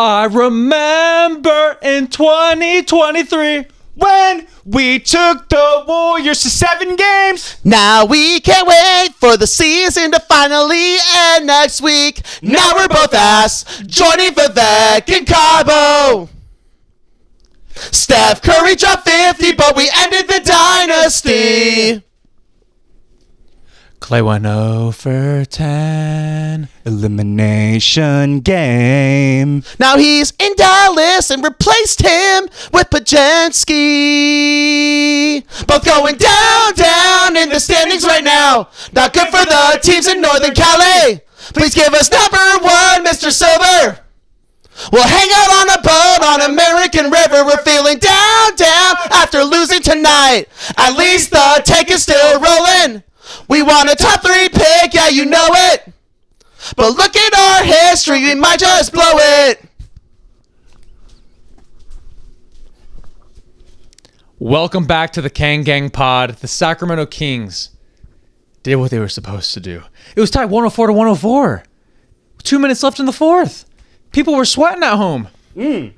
I remember in 2023 when we took the Warriors to 7 games. Now we can't wait for the season to finally end next week. Now we're both ass, joining Vivek and Cabo. Steph Curry dropped 50, but we ended the dynasty. Clay went 0 for 10. Elimination game. Now he's in Dallas and replaced him with Pajensky. Both going down in the standings right now. Not good for the teams in Northern Cali. Please give us number 1, Mr. Silver. We'll hang out on a boat on American River. We're feeling down after losing tonight. At least the tank is still rolling. We want a top 3 pick, yeah, you know it. But look at our history, we might just blow it. Welcome back to the Kang Gang pod. The Sacramento Kings did what they were supposed to do. It was tied 104 to 104. 2 minutes left in the fourth. People were sweating at home. The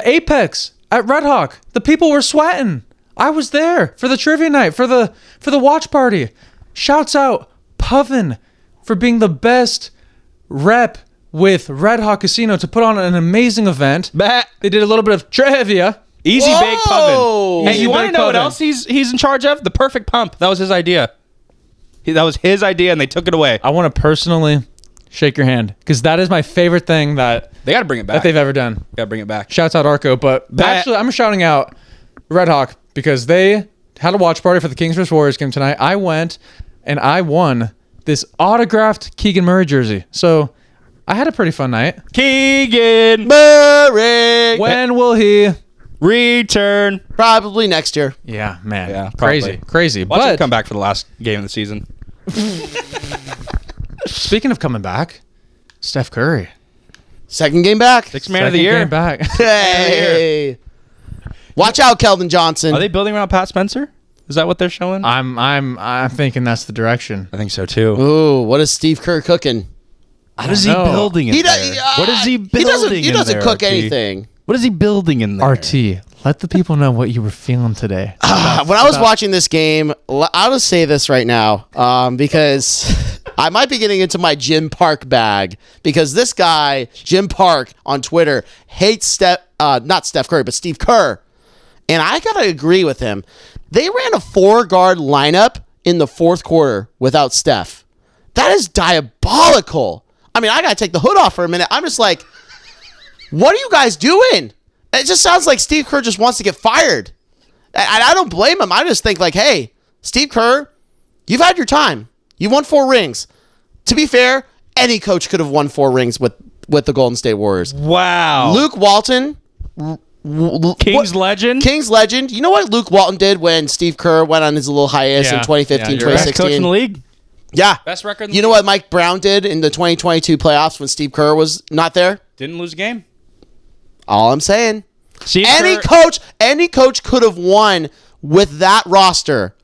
Apex at Red Hawk, the people were sweating. I was there for the trivia night, for the watch party. Shouts out Puffin for being the best rep with Red Hawk Casino to put on an amazing event. They did a little bit of trivia. Easy bake Puffin. Hey, Easy you want to bake know what Puffin. else he's in charge of? The perfect pump. That was his idea. That was his idea, and they took it away. I want to personally shake your hand because that is my favorite thing that They got to bring it back. they've ever done. Got to bring it back. Shouts out Arco, but actually I'm shouting out Red Hawk because they had a watch party for the Kings vs Warriors game tonight. I went and I won this autographed Keegan Murray jersey. So I had a pretty fun night. Keegan Murray. When will he return? Probably next year. Yeah, man. Yeah, probably. Crazy. Watch him But come back for the last game of the season. speaking of coming back, Steph Curry. Second game back. Sixth man of the year. Second game back. Hey. Watch out, Keldon Johnson. Are they building around Pat Spencer? Is that what they're showing? I'm thinking that's the direction. I think so too. Ooh, what is Steve Kerr cooking? What is he know. building in there? What is he building He doesn't in there, cook RT? anything. What is he building in there? RT, let the people know what you were feeling today. When I was watching this game, I'll just say this right now because I might be getting into my Jim Park bag because this guy, Jim Park on Twitter, hates not Steph Curry, but Steve Kerr. And I got to agree with him. They ran a 4-guard lineup in the fourth quarter without Steph. That is diabolical. I mean, I got to take the hood off for a minute. I'm just like, what are you guys doing? It just sounds like Steve Kerr just wants to get fired. I don't blame him. I just think like, hey, Steve Kerr, you've had your time. You've won 4 rings. To be fair, any coach could have won 4 rings with the Golden State Warriors. Wow. Luke Walton, Kings legend. Kings legend. You know what Luke Walton did when Steve Kerr went on his little hiatus in 2015, you're right. Best coach in the 2016? league. Yeah. Best record in the You know league. what Mike Brown did in the 2022 playoffs when Steve Kerr was not there? Didn't lose a game. All I'm saying. Steve Any Kerr- coach could have won with that roster.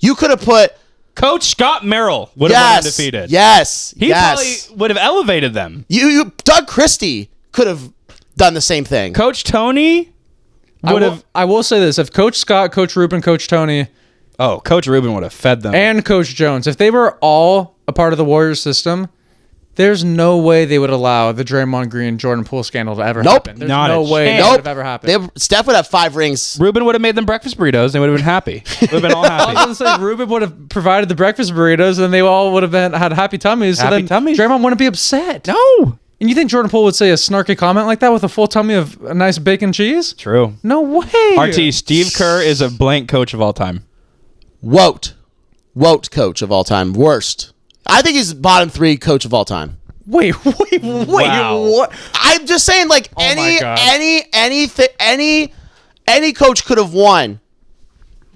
You could have put Coach Scott Merrill would have won undefeated. Yes. He probably would have elevated them. You Doug Christie could have done the same thing. Coach Tony would have. I will say this: if Coach Scott, Coach Rubin, Coach Tony, Oh, Coach Rubin would have fed them. and Coach Jones, if they were all a part of the Warriors system, there's no way they would allow the Draymond Green Jordan Poole scandal to ever Nope. happen. There's Not no a way chance. that would have ever happened. Steph would have 5 rings. Rubin would have made them breakfast burritos. They would have been happy. Would have been all I was happy. going to say Rubin would have provided the breakfast burritos, and they all would have had happy tummies. So Happy then tummies. Draymond wouldn't be upset. No. And you think Jordan Poole would say a snarky comment like that with a full tummy of a nice bacon cheese? True. No way. RT, Steve Kerr is a blank coach of all time. Woat coach of all time. Worst. I think he's bottom 3 coach of all time. Wait, Wow. what? I'm just saying, like my God. any coach could have won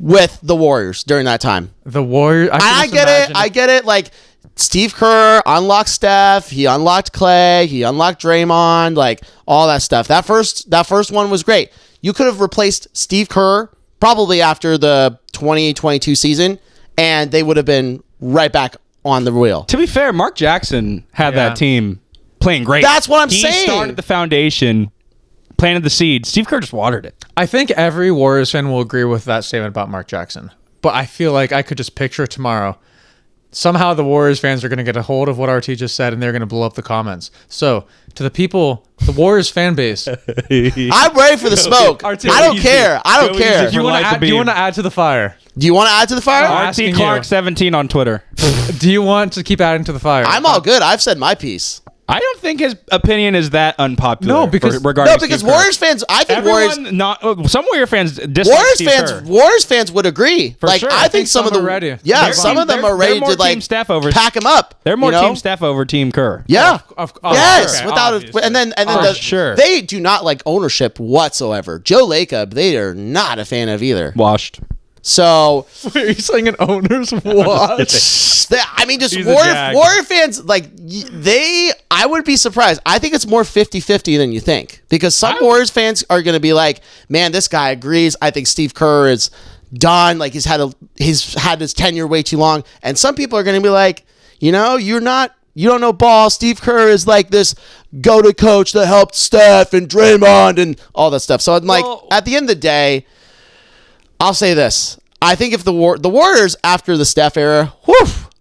with the Warriors during that time. The Warriors. I get it. Like Steve Kerr unlocked Steph, he unlocked Clay, he unlocked Draymond, like all that stuff. That first one was great. You could have replaced Steve Kerr probably after the 2022 season, and they would have been right back on the wheel. To be fair, Mark Jackson had Yeah. that team playing great. That's what I'm he saying. He started the foundation, planted the seed. Steve Kerr just watered it. I think every Warriors fan will agree with that statement about Mark Jackson. But I feel like I could just picture it tomorrow. Somehow the Warriors fans are going to get a hold of what RT just said, and they're going to blow up the comments. So, to the people, the Warriors fan base, I'm ready for the smoke. I don't care. I don't care. do you want to add to the fire? Do you want to add to the fire? asking RT Clark you. 17 on Twitter. Do you want to keep adding to the fire? I'm all good. I've said my piece. I don't think his opinion is that unpopular. No, because- regarding No, because Steve Kerr. Warriors fans, I think Some Warrior fans dislike Warriors fans would agree. Like sure. I think some of some the are ready. yeah, They're some team- of them they're- are ready they're more to like team Steph over- pack him up. They're more you know? Team Steph over Team Kerr. Yeah. Yes, okay, without obviously. and then Sure. they do not like ownership whatsoever. Joe Lacob, they are not a fan of either. Washed. So Wait, are you saying an owner's watch? I mean, just He's a Warrior, jag. Warrior fans, like, I would be surprised. I think it's more 50-50 than you think. Because some Warriors fans are going to be like, man, this guy agrees. I think Steve Kerr is done. Like, he's had his tenure way too long. And some people are going to be like, you know, you don't know ball. Steve Kerr is like this go-to coach that helped Steph and Draymond and all that stuff. So I'm like, at the end of the day, I'll say this. I think if the Warriors after the Steph era,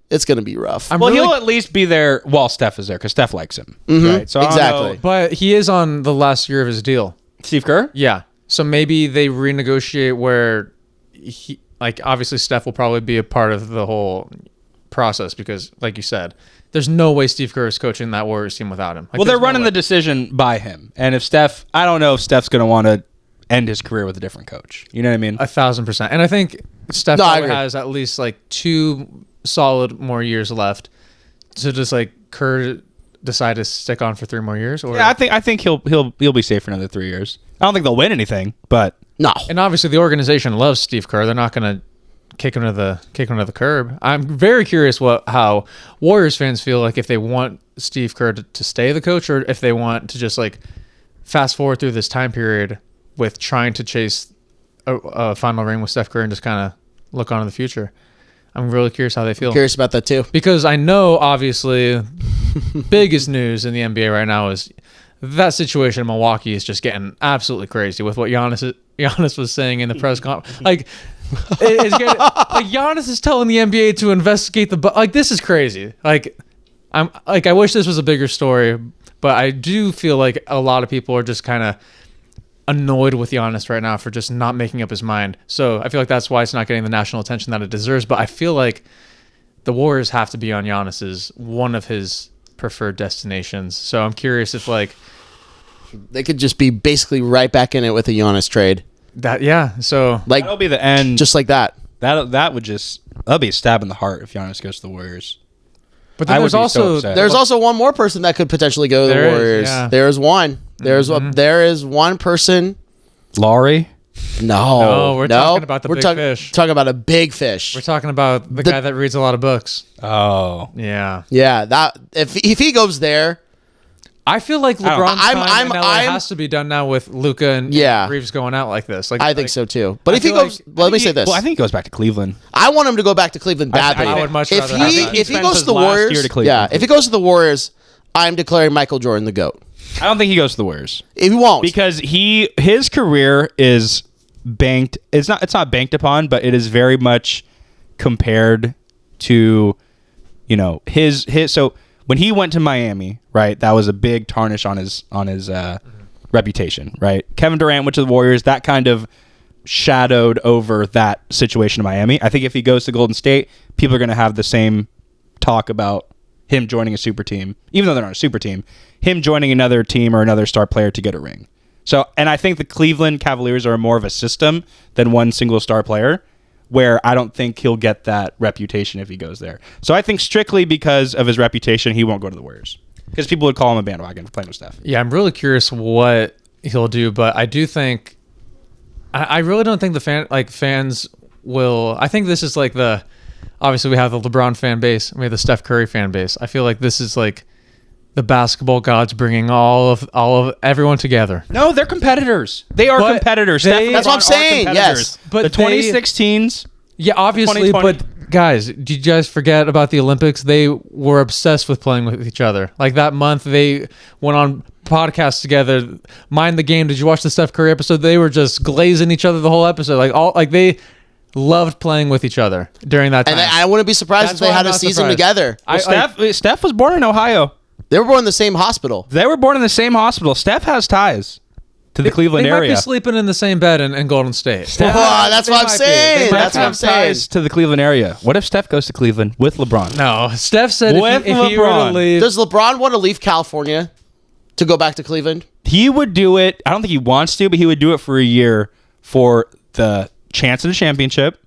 it's going to be rough. He'll at least be there while Steph is there because Steph likes him. Right? So I don't Exactly. know. But he is on the last year of his deal. Steve Kerr? Yeah. So maybe they renegotiate where he, like, obviously Steph will probably be a part of the whole process because, like you said, there's no way Steve Kerr is coaching that Warriors team without him. Like, Well, they're there's no running way. the decision by him. And if Steph, I don't know if Steph's going to want to end his career with a different coach. You know what I mean? 1,000%. And I think Steph No, I probably agree. has at least like 2 solid more years left. So just like Kerr decide to stick on for 3 more years, or Yeah, I think he'll be safe for another 3 years. I don't think they'll win anything, but No. And obviously the organization loves Steve Kerr. They're not going to kick him to the curb. I'm very curious how Warriors fans feel like if they want Steve Kerr to stay the coach, or if they want to just like fast forward through this time period with trying to chase a final ring with Steph Curry and just kind of look on in the future. I'm really curious how they feel. Curious about that too. Because I know, obviously, biggest news in the NBA right now is that situation in Milwaukee is just getting absolutely crazy with what Giannis was saying in the press conference. Like, Giannis is telling the NBA to investigate like, this is crazy. Like, I wish this was a bigger story, but I do feel like a lot of people are just kind of annoyed with Giannis right now for just not making up his mind. So I feel like that's why it's not getting the national attention that it deserves. But I feel like the Warriors have to be on Giannis's one of his preferred destinations. So I'm curious if like They could just be basically right back in it with a Giannis trade. that. Yeah. So Like that'll be the end. just like that. That'll be a stab in the heart if Giannis goes to the Warriors. but then I would there's be so also upset. There's also one more person that could potentially go to the There is, Warriors. yeah. There's one. There is one person. Laurie. No, we're talking about the big fish. Talking about a big fish. we're talking about the guy that reads a lot of books. Oh. Yeah. Yeah, that if he goes there, I feel like don't- LeBron's I'm- time in LA I'm- has to be done now with Luka and Yeah. Reeves going out like this. Like I think so too. But I if he feel goes, like- let me say this: Well, I think he goes back to Cleveland. I want him to go back to Cleveland badly. I would much if rather have he that. if he Spends goes his to the last Warriors, year to Cleveland. yeah, if he goes to the Warriors, I'm declaring Michael Jordan the GOAT. I don't think he goes to the Warriors If he won't, because his career is banked. It's not banked upon, but it is very much compared to, his. So when he went to Miami, right, that was a big tarnish on his reputation, right? Kevin Durant went to the Warriors. That kind of shadowed over that situation in Miami. I think if he goes to Golden State, people are going to have the same talk about him joining a super team, even though they're not a super team, him joining another team or another star player to get a ring. So, and I think the Cleveland Cavaliers are more of a system than one single star player, where I don't think he'll get that reputation if he goes there. So I think strictly because of his reputation, he won't go to the Warriors. Because people would call him a bandwagon for playing with Steph. Yeah, I'm really curious what he'll do, but I do think I really don't think the fans will. I think this is like obviously we have the LeBron fan base, we have the Steph Curry fan base. I feel like this is like the basketball gods bringing all of everyone together. No, they're competitors. They are But competitors. they- Steph and That's what I'm LeBron are saying, competitors. yes. But the they- 2016s. Yeah, obviously, 2020. but guys, did you guys forget about the Olympics? They were obsessed with playing with each other. Like that month, they went on podcasts together. Mind the Game. Did you watch the Steph Curry episode? They were just glazing each other the whole episode. They loved playing with each other during that time. And I wouldn't be surprised if they had a season together. Steph was born in Ohio. They were born in the same hospital. They were born in the same hospital. Steph has ties to the Cleveland they area. Might be sleeping in the same bed in Golden State. That's what I'm saying. That's what I'm saying. Ties to the Cleveland area. What if Steph goes to Cleveland with LeBron? No, Steph said if he were to leave. Does LeBron want to leave California to go back to Cleveland? He would do it. I don't think he wants to, but he would do it for a year for the chance of the championship,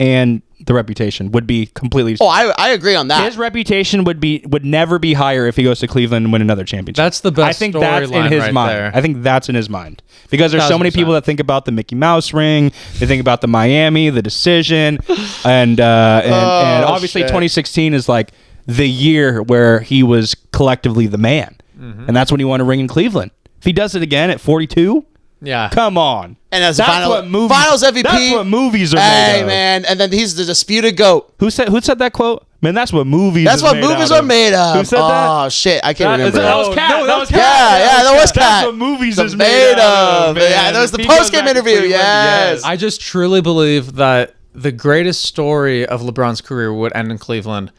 and the reputation would be completely. Oh, I agree on that. His reputation would never be higher if he goes to Cleveland and win another championship. That's the best. I think that's in his mind. There. I think that's in his mind because there's so many 1,000%. people that think about the Mickey Mouse ring. They think about the Miami, the decision, and obviously shit. 2016 is like the year where he was collectively the man, and that's when he won a ring in Cleveland. If he does it again at 42. Yeah. Come on. And as that's finals MVP. That's what movies are made of. Hey, man. And then he's the disputed GOAT. Who said that quote? Man, that's what movies That's what movies are made of. Who said that? Oh, shit. I can't remember. That was Cat. No, that was Yeah, that was Cat. That's what movies is made of. Man. Yeah, that was the If he goes post-game back to interview. Cleveland, Yes. I just truly believe that the greatest story of LeBron's career would end in Cleveland.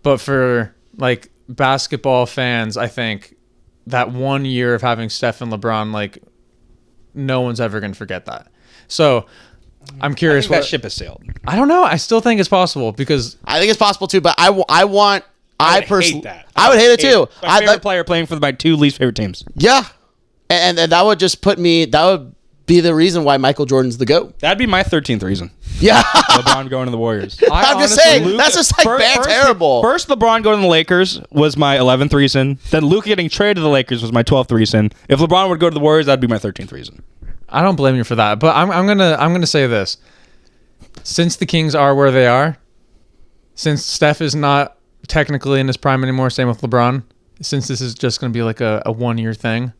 But for like basketball fans, I think that 1 year of having Steph and LeBron, like no one's ever going to forget that. So I'm curious. That ship has sailed. I don't know. I still think it's possible because I think it's possible too, but I personally, hate that. I would hate it too. My favorite player playing for my two least favorite teams. Yeah. And that would just put me, that would be the reason why Michael Jordan's the GOAT. That'd be my 13th reason. Yeah. LeBron going to the Warriors. I'm just saying, that's just like bad terrible. First, LeBron going to the Lakers was my 11th reason. Then Luka getting traded to the Lakers was my 12th reason. If LeBron would go to the Warriors, that'd be my 13th reason. I don't blame you for that. But I'm gonna say this: since the Kings are where they are, since Steph is not technically in his prime anymore, same with LeBron. Since this is just gonna be like a 1 year thing,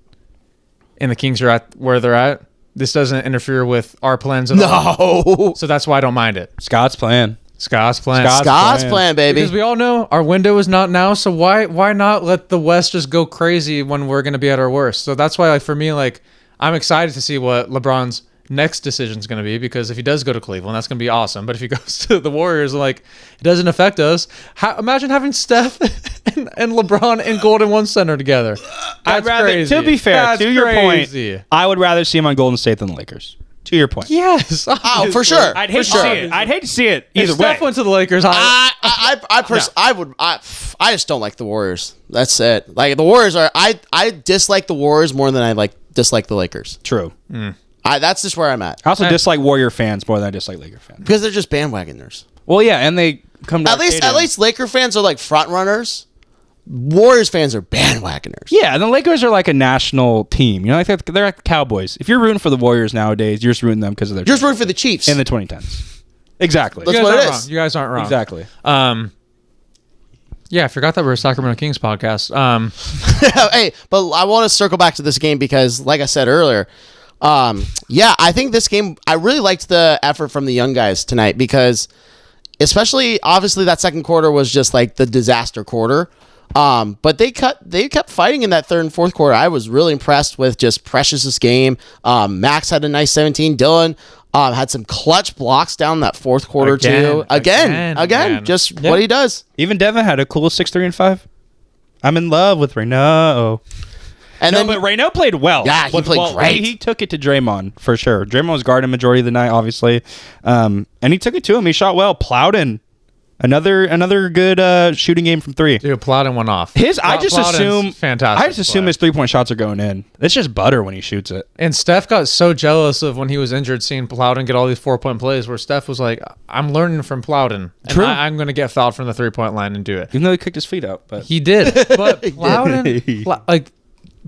and the Kings are at where they're at, this doesn't interfere with our plans at all. No. So that's why I don't mind it. Scott's plan. Scott's plan. Scott's plan, baby. Because we all know our window is not now. So why not let the West just go crazy when we're gonna be at our worst? So that's why, like for me, like I'm excited to see what LeBron's next decision is going to be, because if he does go to Cleveland, that's going to be awesome. But if he goes to the Warriors, like it doesn't affect us. Imagine having Steph and LeBron and Golden One Center together. That's crazy. To be fair, That's to your crazy. point, I would rather see him on Golden State than the Lakers. To your point. Yes. Oh, for sure. I'd hate to see it. I'd hate to see it If either Steph way. went to the Lakers, I just don't like the Warriors. That's it. Like the Warriors are, I dislike the Warriors more than I dislike the Lakers. True. That's just where I'm at. I also dislike Warrior fans more than I dislike Laker fans. Because they're just bandwagoners. Well, yeah, and they come to At least Laker fans are like front runners. Warriors fans are bandwagoners. Yeah, and the Lakers are like a national team. You know, like they're like the Cowboys. If you're rooting for the Warriors nowadays, you're just rooting them because of their You're just rooting for the Chiefs. in the 2010s. Exactly. That's you guys what it aren't is. wrong. You guys aren't wrong. Exactly. Yeah, I forgot that we're a Sacramento Kings podcast. Hey, but I want to circle back to this game because, like I said earlier, I think this game, I really liked the effort from the young guys tonight because, especially, obviously, that second quarter was just like the disaster quarter. But they kept fighting in that third and fourth quarter. I was really impressed with just Precious's game. Max had a nice 17. Dylan had some clutch blocks down that fourth quarter too. Again, just what he does. Even Devin had a cool 6-3 and 5. I'm in love with Reyno. And But Reyno played well. Yeah, he played great. He took it to Draymond for sure. Draymond was guarding majority of the night, obviously, and he took it to him. He shot well. Plowden, another good shooting game from three. Dude, Plowden went off. I just assume fantastic. I just assume his 3-point shots are going in. It's just butter when he shoots it. And Steph got so jealous of when he was injured, seeing Plowden get all these 4-point plays, where Steph was like, I'm learning from Plowden. And True. I'm going to get fouled from the 3-point line and do it. Even though he kicked his feet out. But He did. But Plowden,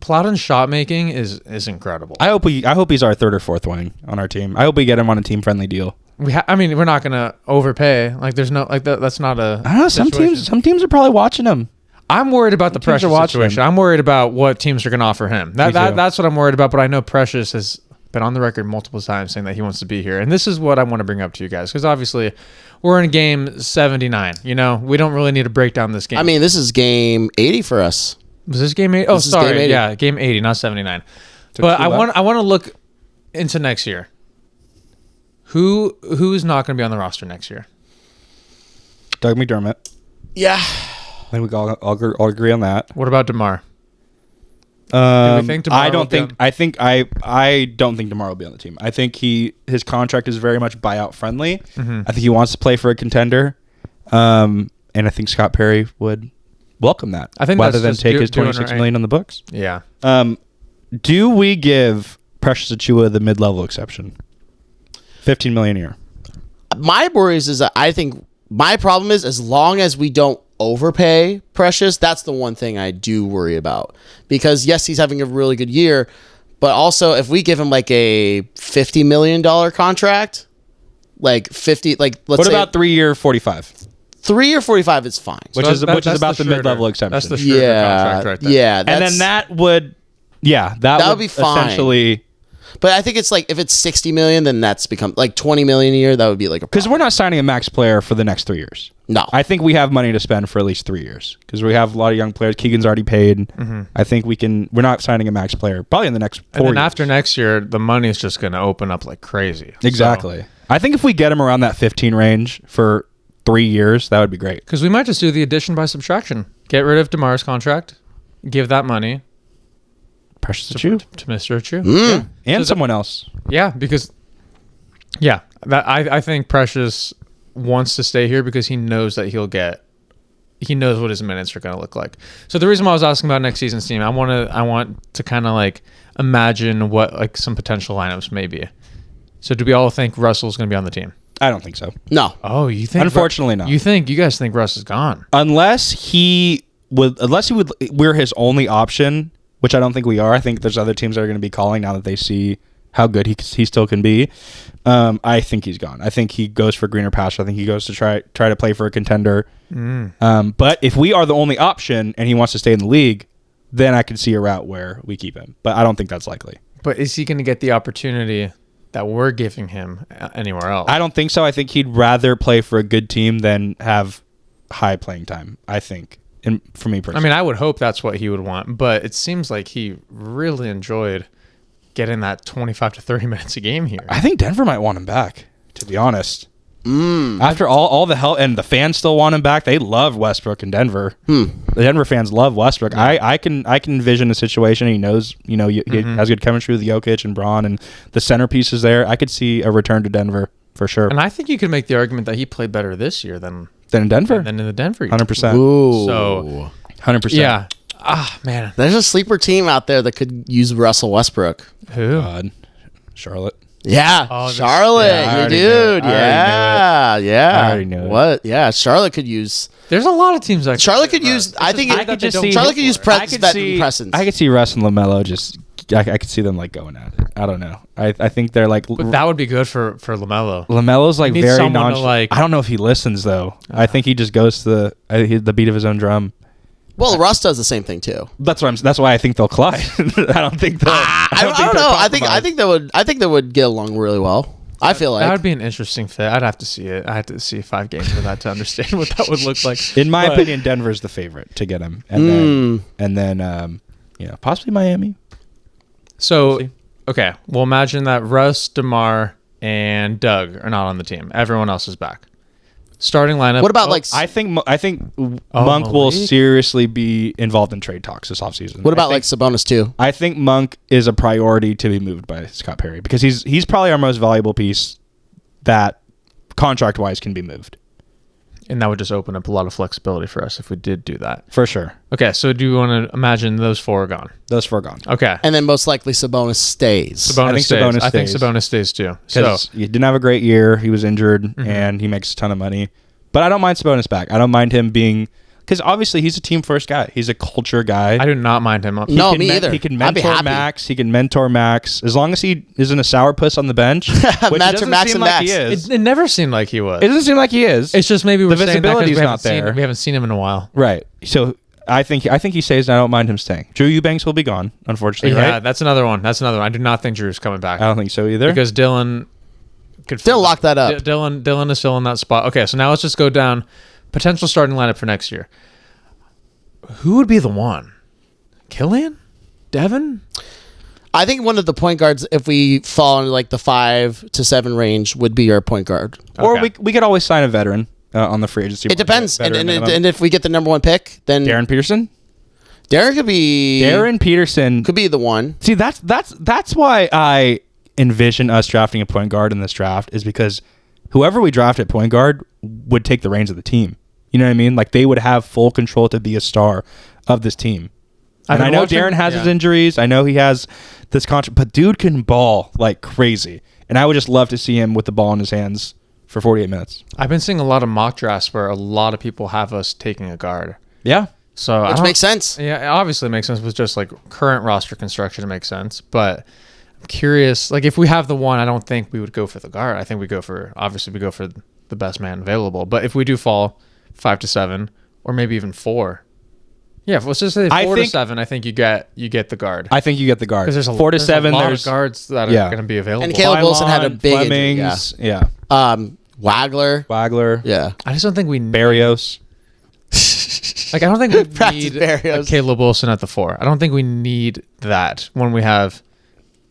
Plowden's shot making is incredible. I hope he's our third or fourth wing on our team. I hope we get him on a team-friendly deal. We're not going to overpay. Like, there's no, like, that's not a. I don't know. situation. Some teams are probably watching him. I'm worried about the Precious situation. I'm worried about what teams are going to offer him. That's what I'm worried about. But I know Precious has been on the record multiple times saying that he wants to be here. And this is what I want to bring up to you guys, because obviously we're in game 79. You know, we don't really need to break down this game. I mean, this is game 80 for us. Was this game 80? Oh, This is sorry. game 80. Yeah, game 80, not 79. But I want to look into next year. Who's not going to be on the roster next year? Doug McDermott. Yeah. I think we all agree on that. What about DeMar? Think DeMar I don't will be think. on- I don't think DeMar will be on the team. I think his contract is very much buyout friendly. Mm-hmm. I think he wants to play for a contender, and I think Scott Perry would welcome that. I think rather that's than just take his doing it $26 right. million on the books. Yeah. Do we give Precious Achiuwa the mid-level exception? $15 million a year. My worries is that I think my problem is as long as we don't overpay Precious, that's the one thing I do worry about. Because yes, he's having a really good year, but also if we give him like a $50 million contract, like 50, like let's What say about 3 year 45? 3 or 45 is fine. Which is about the mid-level exception. That's the Schroeder contract right there. Yeah, And then that would, that would be fine. Essentially, but I think it's like if it's 60 million, then that's become like 20 million a year. That would be like a because we're not signing a max player for the next 3 years. No. I think we have money to spend for at least 3 years because we have a lot of young players. Keegan's already paid. Mm-hmm. I think we can. We're not signing a max player probably in the next 4 And then years. after next year, the money is just going to open up like crazy. Exactly. I think if we get him around that 15 range for 3 years, that would be great. Because we might just do the addition by subtraction. Get rid of DeMar's contract. Give that money Precious Achiuwa to Mr. Achiuwa. Mm. and someone else. Yeah, because I think Precious wants to stay here because he knows that he knows what his minutes are going to look like. So the reason why I was asking about next season's team, I want to kind of like imagine what like some potential lineups may be. So do we all think Russell's going to be on the team? I don't think so. No. Oh, you think? Unfortunately, not. You guys think Russ is gone? Unless we're his only option, which I don't think we are. I think there's other teams that are going to be calling now that they see how good he still can be. I think he's gone. I think he goes for greener pasture. I think he goes to try to play for a contender. But if we are the only option and he wants to stay in the league, then I could see a route where we keep him. But I don't think that's likely. But is he going to get the opportunity that we're giving him anywhere else? I don't think so. I think he'd rather play for a good team than have high playing time, I think. And for me personally. I mean, I would hope that's what he would want, but it seems like he really enjoyed getting that 25 to 30 minutes a game here. I think Denver might want him back, to be honest. After all the help, and the fans still want him back. They love Westbrook in Denver. The Denver fans love Westbrook. Yeah. I can envision a situation. He knows, he has good chemistry with Jokic and Braun, and the centerpiece is there. I could see a return to Denver for sure. And I think you could make the argument that he played better this year than in Denver, than in the Denver year. 100%. Ooh. So 100%. yeah. Man. There's a sleeper team out there that could use Russell Westbrook. Who? Charlotte. Yeah, Oh, Charlotte, yeah, I you already knew it. dude. I Yeah. I already knew it. What? Yeah, Charlotte could use. There's a lot of teams that Charlotte could use. I think I could just see- Charlotte could use I could see Presence. I could see Russ and LaMelo just. I could see them like going at it. I don't know. I think they're like. But that would be good for LaMelo. LaMelo's like need very someone to, nonchalant. like- I don't know if he listens though. I think he just goes to the beat of his own drum. Well, Russ does the same thing too. That's why I think they'll collide. I don't think they'll. I don't know. I think they would get along really well. I feel That like would be an interesting fit. I'd have to see it. I had to see 5 games for that to understand what that would look like. In my But- opinion, Denver's the favorite to get him, and then possibly Miami. So, okay, well, imagine that Russ, DeMar, and Doug are not on the team. Everyone else is back. Starting lineup. What about like? I think Monk will Malik? seriously be involved in trade talks this offseason. What about like Sabonis too? I think Monk is a priority to be moved by Scott Perry because he's probably our most valuable piece that contract wise can be moved. And that would just open up a lot of flexibility for us if we did do that. For sure. Okay, so do you want to imagine those 4 are gone? Those 4 gone. Okay. And then most likely Sabonis stays. I think stays. Sabonis stays too. So Because he didn't have a great year. He was injured, and he makes a ton of money. But I don't mind Sabonis back. I don't mind him being... Because obviously he's a team-first guy. He's a culture guy. I do not mind him. No, can me either. He can I'd be mentor happy. Max. He can mentor Max. As long as he isn't a sourpuss on the bench. Which it doesn't Max seem and like Max. he is. It never seemed like he was. It doesn't seem like he is. It's just maybe we're saying that 'cause visibility's we haven't not there. we haven't seen him in a while. Right. So I think he stays, and I don't mind him staying. Drew Eubanks will be gone, unfortunately, Yeah, right? that's another one. I do not think Drew's coming back. I don't think so either. Because Dylan could Still lock that up. Dylan is still in that spot. Okay, so now let's just go down potential starting lineup for next year. Who would be the one? Killian? Devin? I think one of the point guards, if we fall into like the 5 to 7 range, would be our point guard. Or Okay. we could always sign a veteran on the free agency. It depends. Veteran minimum. And if we get the number 1 pick, then Darren Peterson? Darren could be the one. See, that's why I envision us drafting a point guard in this draft, is because whoever we draft at point guard would take the reins of the team. You know what I mean? Like, they would have full control to be a star of this team. And I know Darren has his injuries. I know he has this contract, but dude can ball like crazy. And I would just love to see him with the ball in his hands for 48 minutes. I've been seeing a lot of mock drafts where a lot of people have us taking a guard. Yeah. So Which makes sense. Yeah, it obviously makes sense with just like current roster construction. It makes sense, but I'm curious. Like, if we have the one, I don't think we would go for the guard. I think we go for the best man available. But if we do fall 5 to 7, or maybe even 4, yeah, let's just say 4 to 7. I think you get the guard. I think you get the guard. Because there's 4 to 7. a lot There's of guards that are going to be available. And Caleb Wilson had a big injury, Flemings. Yeah. Wagler. Yeah. I just don't think we need, Barrios. like, I don't think we Practice need a Barrios. Caleb Wilson at the 4. I don't think we need that when we have,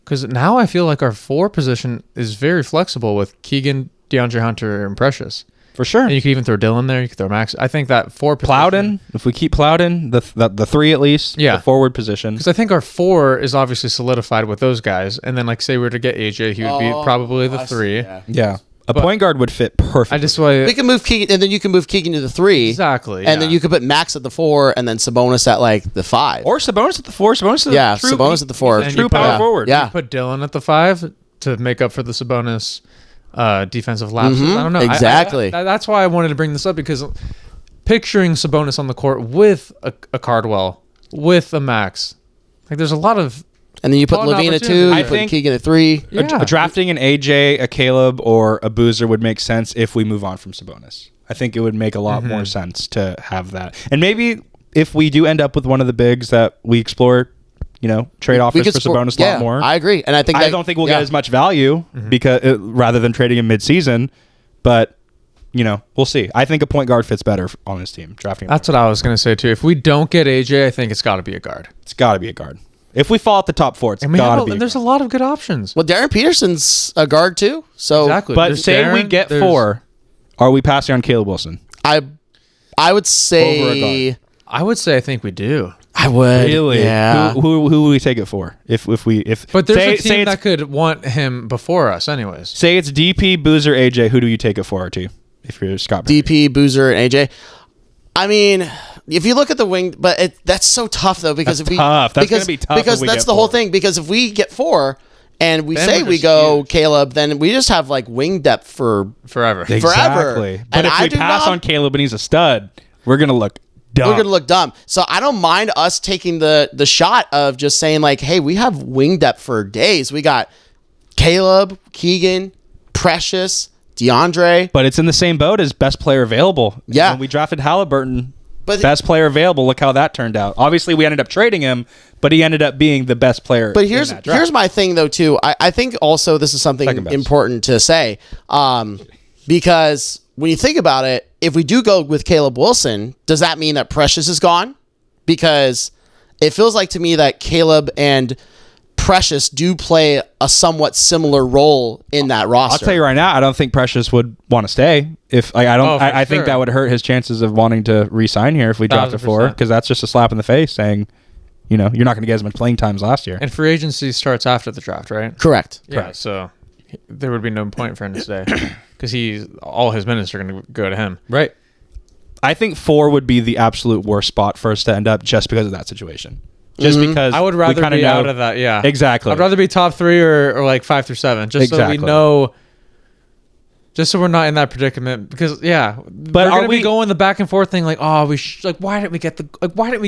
because now I feel like our 4 position is very flexible with Keegan, DeAndre Hunter, and Precious. For sure. And you could even throw Dylan there. You could throw Max. I think that 4 position, Plowden, if we keep Plowden, the 3 at least, Yeah. the forward position. because I think our 4 is obviously solidified with those guys. And then, like, say we were to get AJ, he would be probably the 3. Yeah. A point guard would fit perfectly. I just want We can move Keegan, and then you can move Keegan to the 3. exactly, And then you could put Max at the 4, and then Sabonis at like the 5. Or Sabonis at the 4. Sabonis at the true, Sabonis at the 4. And true you put- power yeah. forward. Yeah. put Dylan at the 5 to make up for the Sabonis defensive lapses. Mhm, I don't know. exactly. That's why I wanted to bring this up, because picturing Sabonis on the court with a Cardwell, with a Max, like, there's a lot of And then you put Fun Levine at 2, opportunity. you I put think- Keegan at 3. Yeah. Drafting an AJ, a Caleb, or a Boozer would make sense if we move on from Sabonis. I think it would make a lot more sense to have that. And maybe if we do end up with one of the bigs that we explore, trade offers for Sabonis a lot more. I agree. And I don't think we'll get as much value because rather than trading him mid-season, but we'll see. I think a point guard fits better on this team. Drafting. That's what I was going to say too. If we don't get AJ, I think it's got to be a guard. It's got to be a guard. If we fall at the top 4, it's And got to be. there's a lot of good options. Well, Darren Peterson's a guard too. So Exactly. But There's say we Darren, get there's- 4, are we passing on Caleb Wilson? I would say I would say I think we do. I would. Really? Yeah. Who would we take it for? If But there's say, a team that could want him before us, anyways. say it's DP, Boozer, AJ. Who do you take it for, RT? If you're Scott Brady? DP, Boozer, and AJ. I mean, if you look at the wing, but that's so tough though, because That's if we tough. That's because, gonna be tough because if we that's get the whole 4. thing. Because if we get 4 and we Then say we're we just go huge. Caleb, then we just have like wing depth for Forever. forever. Exactly. But And if I we do pass not- on Caleb and he's a stud, we're gonna look dumb. we're gonna look dumb. So I don't mind us taking the shot of just saying like, hey, we have wing depth for days. We got Caleb, Keegan, Precious, DeAndre. But it's in the same boat as best player available. Yeah. When we drafted Halliburton, But- best player available. Look how that turned out. Obviously, we ended up trading him, but he ended up being the best player. But in here's that draft. here's my thing though too. I think also this is something Second best. important to say, because when you think about it, if we do go with Caleb Wilson, does that mean that Precious is gone? Because it feels like to me that Caleb and Precious do play a somewhat similar role in that roster. I'll tell you right now, I don't think Precious would want to stay. If I don't, Oh, for I think sure. that would hurt his chances of wanting to re-sign here if we dropped to 4, 1000%. because that's just a slap in the face saying, you're not going to get as much playing time as last year. And free agency starts after the draft, right? Correct. Yeah. So there would be no point for him to stay because all his minutes are going to go to him. Right. I think 4 would be the absolute worst spot for us to end up just because of that situation. Just because I would we rather kinda be know- out of that. Yeah, Exactly. I'd rather be top 3 or like 5 through 7, just so Exactly. we know. Just so we're not in that predicament, because but we're are gonna be we- going the back and forth thing, like, oh, why didn't we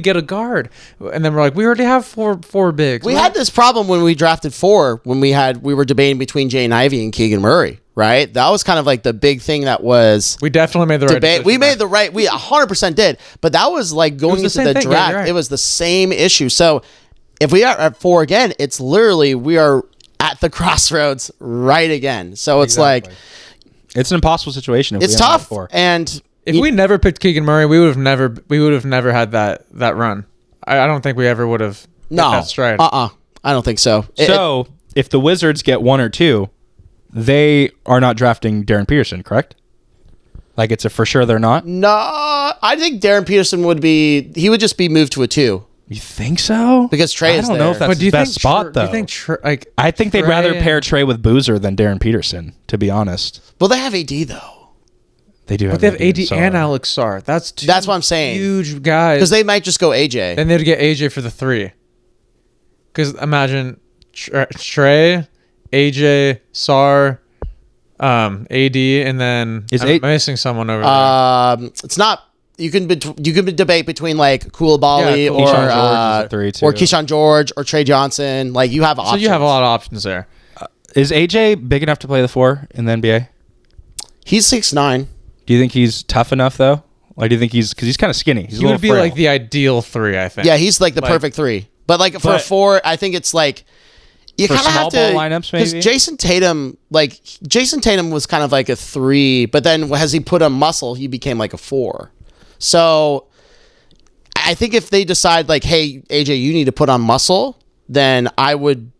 get a guard? And then we're like, we already have four bigs. We had this problem when we drafted 4 when we were debating between Jay Ivey and Keegan Murray. right? That was kind of like the big thing that was We definitely made the right debate. decision We made there. the right. We 100% did. But that was like going was the into same the thing. Yeah, draft. you're right. It was the same issue. So if we are at 4 again, it's literally we are at the crossroads right again. So it's like It's an impossible situation. If it's we end up at tough. 4. And If we never picked Keegan Murray, we would have never had that run. I don't think we ever would have. no, that stride. I don't think so. So if the Wizards get 1 or 2, they are not drafting Darren Peterson, correct? Like it's a for sure they're not. no, I think Darren Peterson would just be moved to a 2 You think so? because Trey I is don't there. know if that's But do you his best think spot though. Do you think like I think they'd Trey rather and- pair Trey with Boozer than Darren Peterson, to be honest. Well, they have AD though. They do. But they have AD so- and Alex Sarr. That's That's what I'm saying. Huge guys. Because they might just go AJ. Then they'd get AJ for the 3. Because imagine Trey, AJ, Sarr, AD, and then Is I'm eight- missing someone over there. It's not. You can debate between like Koulibaly Yeah, or Keyshawn George is a 3 too. or Keyshawn George or Trey Johnson. Like you have So options. you have a lot of options there. Is AJ big enough to play the 4 in the NBA? He's 6'9". Do you think he's tough enough though? Like, do you think because he's kind of skinny? He's a He little would be frail. like the ideal 3, I think. Yeah, he's like the Like- perfect 3. But like for a But- 4, I think it's like you For kind of have to small ball lineups, maybe? Jason Tatum was kind of like a 3, but then as he put on muscle, he became like a 4. So I think if they decide like, hey, AJ, you need to put on muscle, then I would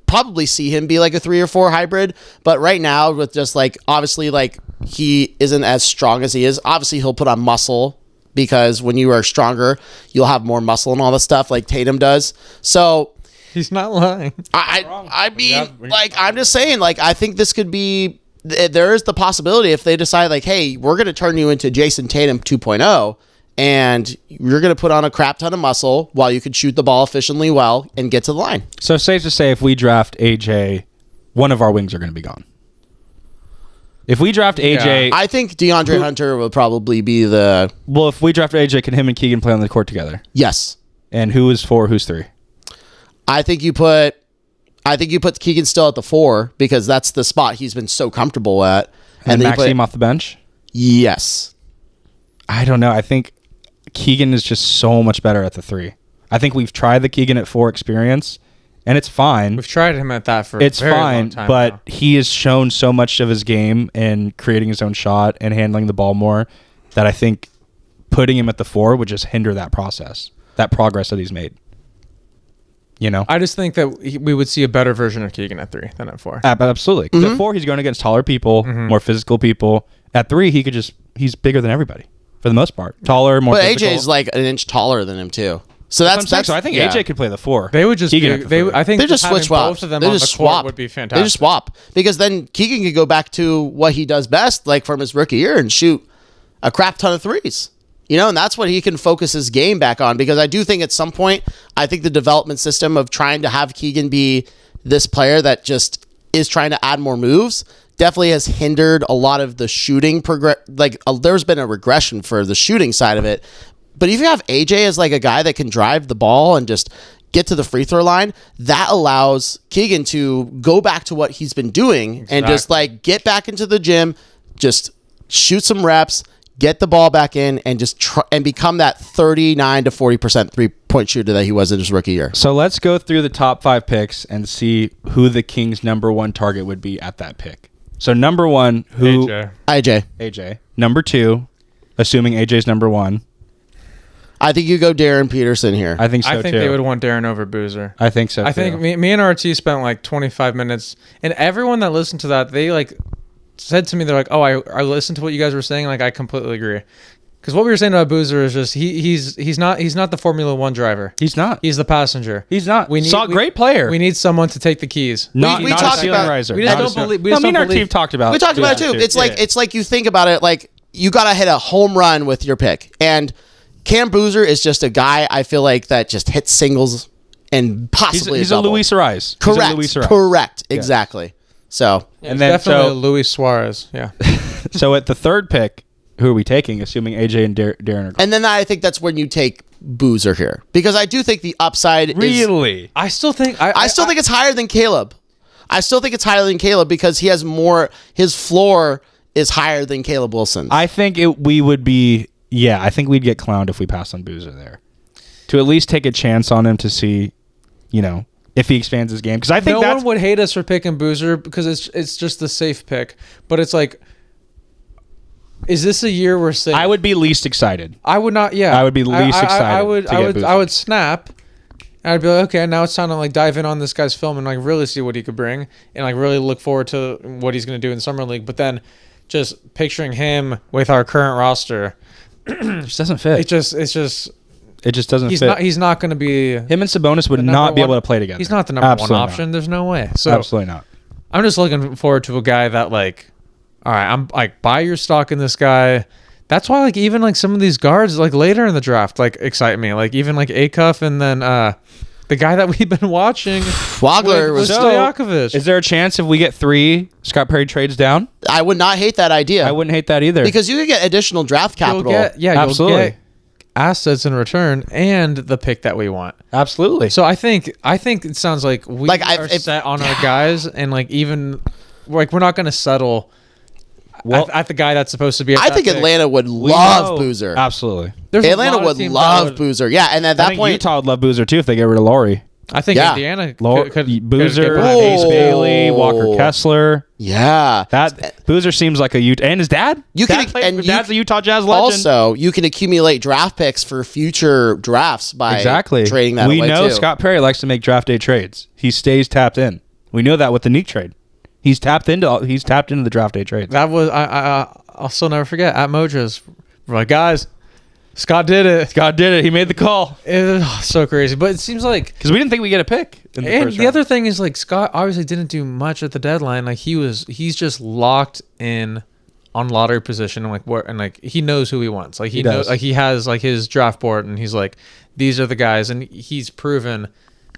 probably see him be like a 3 or 4 hybrid. But right now, with just like obviously like he isn't as strong as he is. Obviously, he'll put on muscle because when you are stronger, you'll have more muscle and all this stuff like Tatum does. So He's not lying. I mean, like I'm just saying, like I think this could be. There is the possibility if they decide like, hey, we're going to turn you into Jason Tatum 2.0. And you're going to put on a crap ton of muscle while you can shoot the ball efficiently well and get to the line. So safe to say, if we draft AJ, one of our wings are going to be gone. If we draft AJ, I think DeAndre Hunter will probably be the well, if we draft AJ, can him and Keegan play on the court together? yes. And who is 4? Who's 3? I think you put Keegan still at the 4 because that's the spot he's been so comfortable at. And then you Maxime off the bench? yes. I don't know. I think Keegan is just so much better at the 3. I think we've tried the Keegan at 4 experience, and it's fine. We've tried him at that for It's a very long fine, time but now. he has shown so much of his game and creating his own shot and handling the ball more that I think putting him at the 4 would just hinder that process, that progress that he's made. You know? I just think that we would see a better version of Keegan at 3 than at 4. Absolutely. 'Cause at 4, he's going against taller people, more physical people. At 3, he's bigger than everybody for the most part. Taller, more But physical. AJ is like an inch taller than him too. So That's what I'm that's saying. So I think yeah. AJ could play the 4. They would just Keegan be, at the they. 3. I think They just having switch swaps. both of them They on the just court swap. would be They fantastic. just swap because then Keegan could go back to what he does best, like from his rookie year, and shoot a crap ton of threes. You know, and that's what he can focus his game back on. Because I do think at some point, I think the development system of trying to have Keegan be this player that just is trying to add more moves definitely has hindered a lot of the shooting there's been a regression for the shooting side of it. But if you have AJ as like a guy that can drive the ball and just get to the free throw line, that allows Keegan to go back to what he's been doing and just like get back into the gym, just shoot some reps, get the ball back in, and just try and become that 39 to 40% 3-point shooter that he was in his rookie year. So let's go through the top 5 picks and see who the Kings' number 1 target would be at that pick. So number 1, who? AJ. AJ. Number 2, assuming AJ's number 1. I think you go Darren Peterson here. I think so I think too. they would want Darren over Boozer. I think so I too. think me and RT spent like 25 minutes, and everyone that listened to that, they like said to me, they're like, "Oh, I listened to what you guys were saying. Like, I completely agree." Because what we were saying about Boozer is just he's not the Formula One driver. He's not. He's the passenger. He's not. We need Great player. We need someone to take the keys. not, we not talked a ceiling about- riser. we just Not a don't ceiling- believe- we No, just me and don't our team believe- talked about. We talked about it too. too. It's like you think about it, like you gotta hit a home run with your pick, and Cam Boozer is just a guy I feel like that just hits singles and possibly He's a a double. Luis Ariz. Correct. He's a Luis Ariz. Correct. Exactly. So Yeah, And it's then definitely so- Luis Suarez. Yeah. So at the 3rd pick, who are we taking? Assuming AJ and Darren are gone. and then I think that's when you take Boozer here because I do think the upside is. Really? I still think I still think it's higher than Caleb. I still think it's higher than Caleb because he has more. His floor is higher than Caleb Wilson's. I think we would be. Yeah, I think we'd get clowned if we passed on Boozer there. To at least take a chance on him to see, if he expands his game. Because I think no one would hate us for picking Boozer because it's just the safe pick. But it's like, is this a year we're safe? I would be least excited. I would not. Yeah, I would be least excited. I would snap. And I'd be like, okay, now it's time to like dive in on this guy's film and like really see what he could bring and like really look forward to what he's going to do in the summer league. But then, just picturing him with our current roster, it just doesn't fit. It just doesn't fit. He's not going to be. Him and Sabonis would not be able to play together. He's not the number one option. There's no way. So absolutely not. I'm just looking forward to a guy that like, all right, I'm like buy your stock in this guy. That's why like even like some of these guards like later in the draft like excite me. Like even like Acuff and then the guy that we've been watching, Wagler was was Stojakovic. Is there a chance if we get 3 Scott Perry trades down? I would not hate that idea. I wouldn't hate that either. Because you could get additional draft capital. You'll absolutely. get assets in return and the pick that we want. Absolutely. So I think it sounds like we Like, are set on our guys and like even like we're not going to settle at the guy that's supposed to be. I think Atlanta would love Boozer. Absolutely. Atlanta would love Boozer. Yeah, and at that point, Utah would love Boozer too if they get rid of Laurie. I think Indiana could Boozer, get Ace Bailey, Walker Kessler. Yeah, that Boozer seems like a Utah, and his dad. Dad's a Utah Jazz legend. Also, you can accumulate draft picks for future drafts by trading that. We away know too. Scott Perry likes to make draft day trades. He stays tapped in. We know that with the Neek trade. He's tapped into the draft day trades. That was I'll still never forget at Moja's. We're like, guys, Scott did it. He made the call. It was so crazy, but it seems like because we didn't think we get a pick. In the first round. Other thing is like Scott obviously didn't do much at the deadline. Like he's just locked in on lottery position and like he knows who he wants. Like he knows like he has like his draft board and he's like these are the guys and he's proven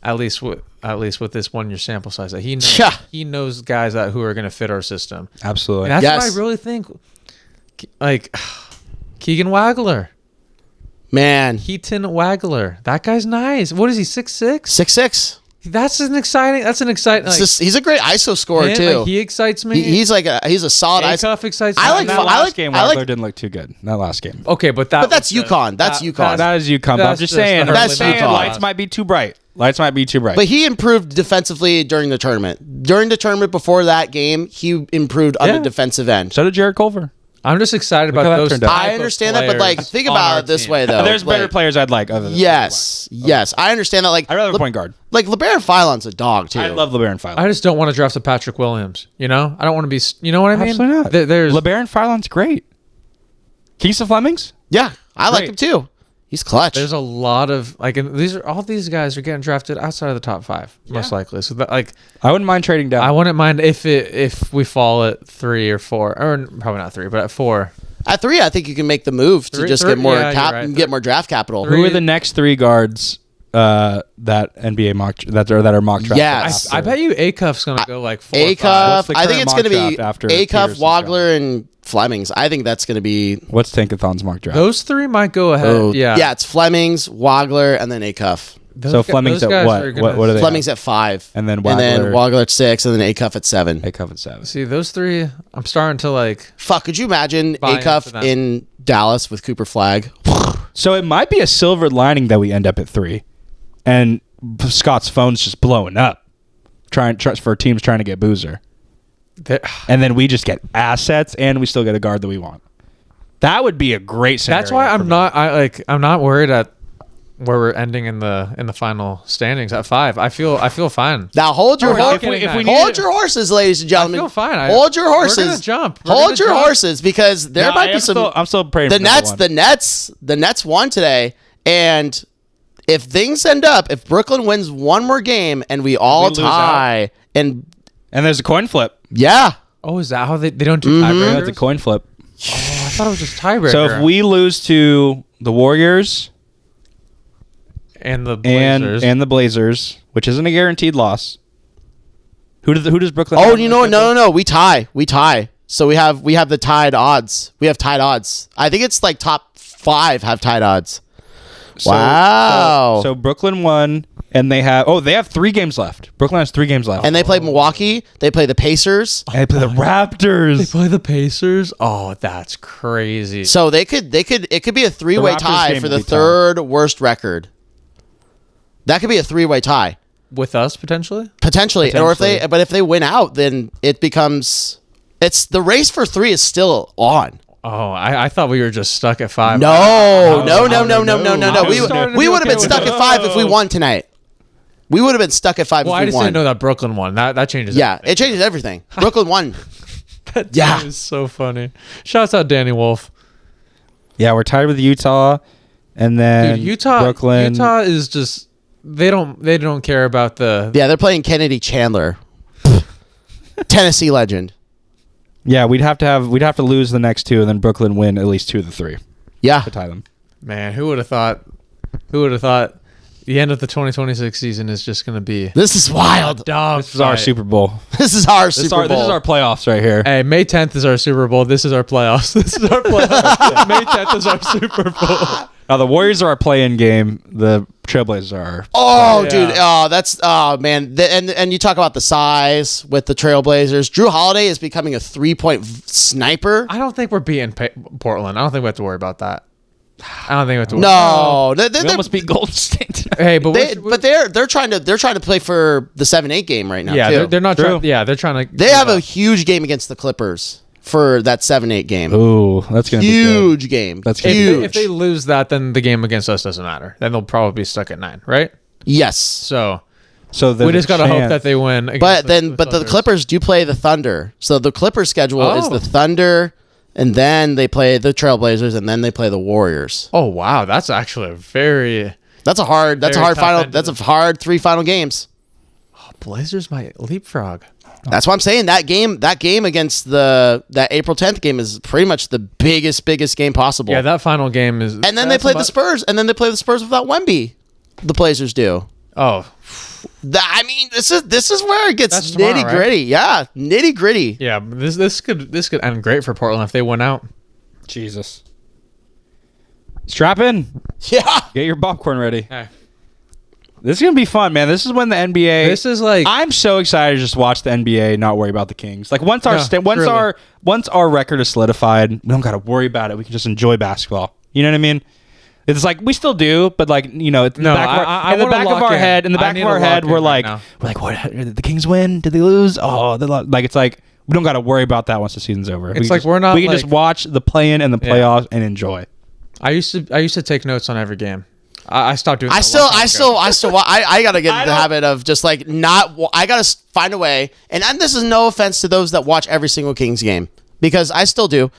at least with this 1 year sample size that he knows guys who are going to fit our system. Absolutely. And that's what I really think. Like Keegan Wagler. Man. Keaton Wagler. That guy's nice. What is he, 6'6"? 6'6". That's an exciting. Like, he's a great ISO scorer too. Like, he excites me. He's a solid ISO. Excites me. Last game, Wagler didn't look too good. That last game. Okay, but that's UConn. That's UConn. That is UConn. But I'm just saying. Lights might be too bright. But he improved defensively during the tournament. During the tournament before that game, he improved on the defensive end. So did Jared Culver. I'm just excited about those. I understand that, but like, think about it this way, though. There's better players I'd like. Other than yes. I understand that. Like, I'd rather point guard. Like LeBaron Philon's a dog too. I love LeBaron Philon. I just don't want to draft a Patrick Williams. I don't want to be. You know what I mean? Absolutely not. There's LeBaron Philon's great. Keith Flemings. Yeah, I like him too. He's clutch. There's a lot of all these guys are getting drafted outside of the top 5 most likely. So I wouldn't mind trading down. I wouldn't mind if we fall at 3 or 4 or probably not 3, but at 4. At 3, I think you can make the move to just get more get more draft capital. Who are the next 3 guards that NBA mock that are mock draft? Yes, I bet you Acuff's gonna go like 4. Acuff. I think it's gonna be Acuff, Wagler, and Flemings. I think that's gonna be. What's Tankathon's mock draft? Those 3 might go ahead. Oh, yeah. It's Flemings, Wagler, and then Acuff. So Fleming's at what? What are they? Fleming's at 5, and then Wagler at 6, and then Acuff at 7. Acuff at 7. See those 3, I'm starting to like. Fuck! Could you imagine Acuff in Dallas with Cooper Flagg? So it might be a silver lining that we end up at 3, and Scott's phone's just blowing up, for teams trying to get Boozer, and then we just get assets and we still get a guard that we want. That would be a great scenario. That's why I'm not worried at where we're ending in the final standings at 5. I feel fine. Now hold your hold your horses, ladies and gentlemen. I feel fine. Hold your horses. We're gonna jump. Hold your horses because there might be some. I'm still praying. The Nets won today, and if things end up, if Brooklyn wins one more game and we all tie, and there's a coin flip. Yeah. Oh, is that how they don't do tiebreakers? That's a coin flip. Oh, I thought it was just tiebreaker. So if we lose to the Warriors. And the Blazers. And the Blazers, which isn't a guaranteed loss. Who does Brooklyn? Oh, you know what? No. We tie. So we have the tied odds. We have tied odds. I think it's like top 5 have tied odds. Wow. So Brooklyn won. And they have 3 games left. Brooklyn has 3 games left. And they play Milwaukee. They play the Pacers. And they play the Raptors. They play the Pacers. Oh, that's crazy. So it could be a 3-way Raptors tie game for will the be third worst record. That could be a 3-way tie. With us potentially. Or if they win out, then it becomes the race for 3 is still on. Oh, I thought we were just stuck at 5. No. starting to We be would have okay been with stuck it. at 5 if we won tonight. We would have been stuck at 5 Well, if I we just won. didn't know that Brooklyn won. That changes. Yeah, everything. it changes everything. Brooklyn won. That Yeah. is so funny. Shouts out Danny Wolf. Yeah, we're tied with Utah, and then Dude, Utah. Brooklyn. Utah is just they don't care about the. Yeah, they're playing Kennedy Chandler, Tennessee legend. Yeah, we'd have to lose the next 2, and then Brooklyn win at least 2 of the 3 Yeah, to tie them. Man, who would have thought? Who would have thought? The end of the 2026 season is just going to be this is wild. dog. This is our Super Bowl. This is our Super Bowl. This is our playoffs right here. Hey, May 10th is our Super Bowl. This is our playoffs. This is our playoffs. May 10th is our Super Bowl. Now the Warriors are our play-in game. The Trailblazers are. Oh, Yeah. dude. Oh, man. And you talk about the size with the Trailblazers. Drew Holiday is becoming a 3-point sniper. I don't think we're beating Portland. I don't think we have to worry about that. I don't think we have to. No, We almost beat Golden State tonight. Hey, but they're trying to play for the 7-8 game right now. yeah, too. they're not True. trying. Yeah, they're trying to. They have a huge game against the Clippers for that 7-8 game. Ooh, that's gonna be Huge game. That's If huge. they, if they lose that, then the game against us doesn't matter. Then they'll probably be stuck at 9, right? Yes. So good. So we just gotta hope that they win. But against the Thunder. Clippers do play the Thunder. So the Clippers schedule is Oh. the Thunder, and then they play the Trailblazers, and then they play the Warriors. Oh wow, that's actually a very. That's a hard Very final. tough-ended. That's a hard 3 final games. Blazers might leapfrog. That's why I'm saying that game against that April 10th game is pretty much the biggest game possible. Yeah, that final game is. and then they play the Spurs, without Wemby. The Blazers do. Oh, I mean, this is where it gets That's tomorrow, nitty gritty. Yeah, nitty gritty. yeah. This could end great for Portland if they win out. Jesus. Strap in. Yeah. Get your popcorn ready. Hey. This is gonna be fun, man. This is when the NBA. This is like I'm so excited to just watch the NBA, not worry about the Kings. Like once truly. once our record is solidified, we don't got to worry about it. We can just enjoy basketball. You know what I mean? It's like we still do, but like in the back I in the wanna back of lock our in. head, in the I back need of to our lock head, in we're right like, now. what? Did the Kings win? Did they lose? Oh, like it's like we don't got to worry about that once the season's over. It's like we're not, We can just like- watch the play-in and the playoffs and enjoy. I used to take notes on every game. I stopped doing. I gotta get in the habit of just like not. I gotta find a way, and this is no offense to those that watch every single Kings game because I still do.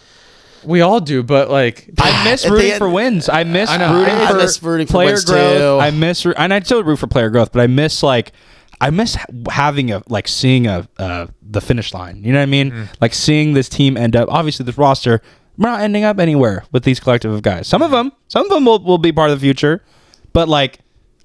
We all do, but like I miss At the rooting end- for wins. I miss I know. rooting I for miss rooting for player wins, growth. too. And I still root for player growth, but I miss having seeing the finish line. You know what I mean? Like seeing this team end up. Obviously, this roster, we're not ending up anywhere with these collective of guys. Some of them will be part of the future, but like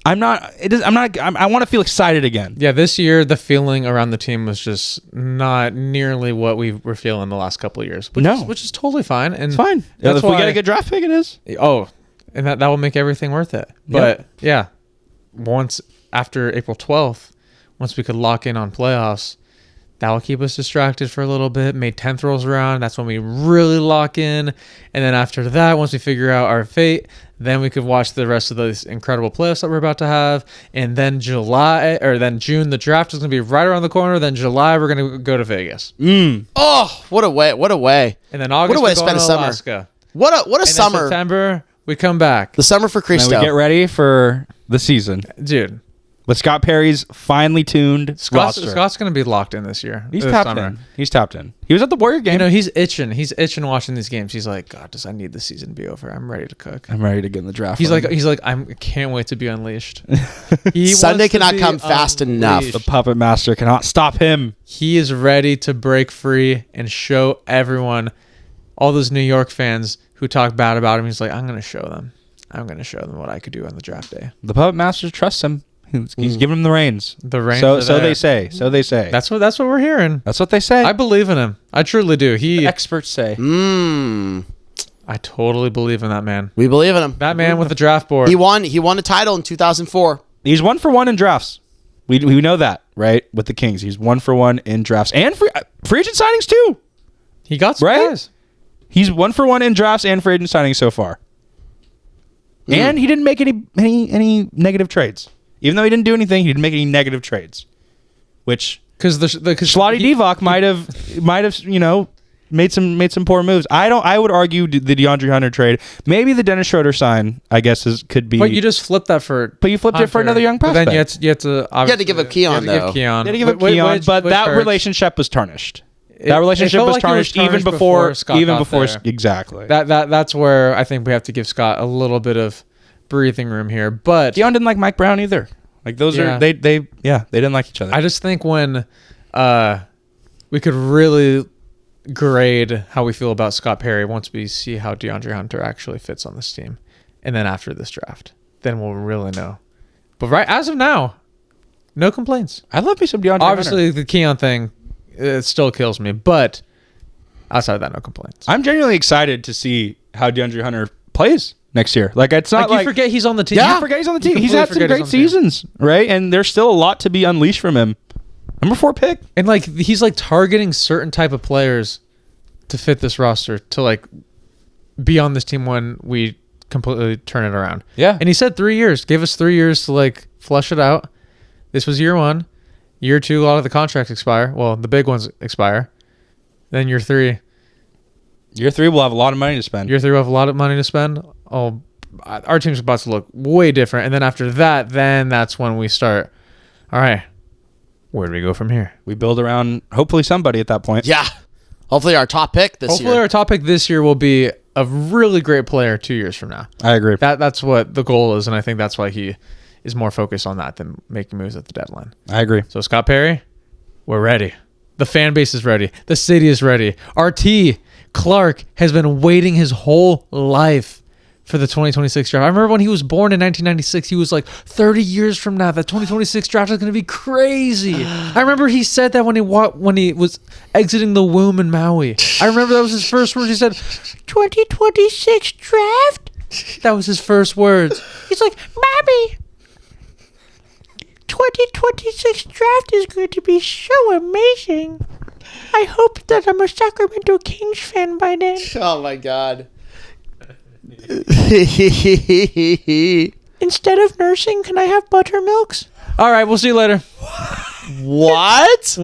I'm not. I want to feel excited again. yeah, this year the feeling around the team was just not nearly what we were feeling the last couple of years. Which is totally fine. And It's fine. That's If we why, get a good draft pick, it is. Oh, and that will make everything worth it. But yeah, once after April 12th, once we could lock in on playoffs, that will keep us distracted for a little bit. May 10th rolls around. That's when we really lock in. And then after that, once we figure out our fate, then we could watch the rest of those incredible playoffs that we're about to have. And then June, the draft is going to be right around the corner. Then July, we're going to go to Vegas. Oh, what a way! And then August, What a way we're to going spend to a summer. Alaska. What a And then summer! September, we come back. The summer for And Cristo. we get ready for the season Dude, with Scott Perry's finely tuned roster. Scott's going to be locked in this year. He's this tapped summer. in. He's tapped in. He was at the Warrior game. You know, he's itching. He's itching watching these games. He's like, God, I need the season to be over. I'm ready to cook. I'm ready to get in the draft. He's like, I can't wait to be unleashed. Sunday wants to cannot be come fast enough. the puppet master cannot stop him. He is ready to break free and show everyone, all those New York fans who talk bad about him. He's like, I'm going to show them. I'm going to show them what I could do on the draft day. The puppet master trusts him. He's giving him the reins. The reins So are so there. they say. So they say. That's what we're hearing. That's what they say. I believe in him. I truly do. Experts say. I totally believe in that man. We believe in him. That man with the draft board. He won a title in 2004. He's 1 for 1 in drafts. We know that, right? With the Kings, he's 1 for 1 in drafts and free agent signings too. He got some Right? guys. He's 1 for 1 in drafts and free agent signings so far. And he didn't make any negative trades. Even though he didn't do anything, he didn't make any negative trades. Which Because Schlotty Divac might have made some poor moves. I would argue the DeAndre Hunter trade, maybe the Dennis Schroeder sign, I guess could be. But you just flipped that for. But you flipped it for another young But prospect. then you had to. You had to give up Keon, though. You had to give up Keon, but that hurts. relationship was tarnished. It That relationship felt was like it tarnished even before Scott got there. exactly. That's where I think we have to give Scott a little bit of breathing room here. But Keon didn't like Mike Brown either. Like those Yeah. are they didn't like each other. I just think when we could really grade how we feel about Scott Perry once we see how DeAndre Hunter actually fits on this team, and then after this draft, then we'll really know. But right as of now, no complaints. I love me some DeAndre Obviously, Hunter. the Keon thing, it still kills me, but outside of that, no complaints. I'm genuinely excited to see how DeAndre Hunter plays next year. Like it's not you forget he's on the team. Yeah, you forget he's on the team. He's completely had some forget great he's on the team. seasons, right? And there's still a lot to be unleashed from him. Number 4 pick. And like he's like targeting certain type of players to fit this roster to like be on this team when we completely turn it around. Yeah. And he said 3 years. Gave us 3 years to like flush it out. This was year 1. Year 2, a lot of the contracts expire. Well, the big ones expire. Then year 3. Year 3 will have a lot of money to spend. Year 3 will have a lot of money to spend. Oh, our team's about to look way different. And then after that, then that's when we start. All right. Where do we go from here? We build around hopefully somebody at that point. Yeah. Hopefully our top pick this Hopefully year. our topic this year will be a really great player 2 years from now. I agree. That's what the goal is, and I think that's why he is more focused on that than making moves at the deadline. I agree. So Scott Perry, we're ready. The fan base is ready. The city is ready. RT Clark has been waiting his whole life for the 2026 draft. I remember when he was born in 1996, he was like 30 years from now, the 2026 draft is going to be crazy. I remember he said that when he was exiting the womb in Maui. I remember that was his first words. He said, 2026 draft? That was his first words. He's like, Mommy, 2026 draft is going to be so amazing. I hope that I'm a Sacramento Kings fan by then. Oh, my God. Instead of nursing, can I have buttermilks? All right, we'll see you later. What?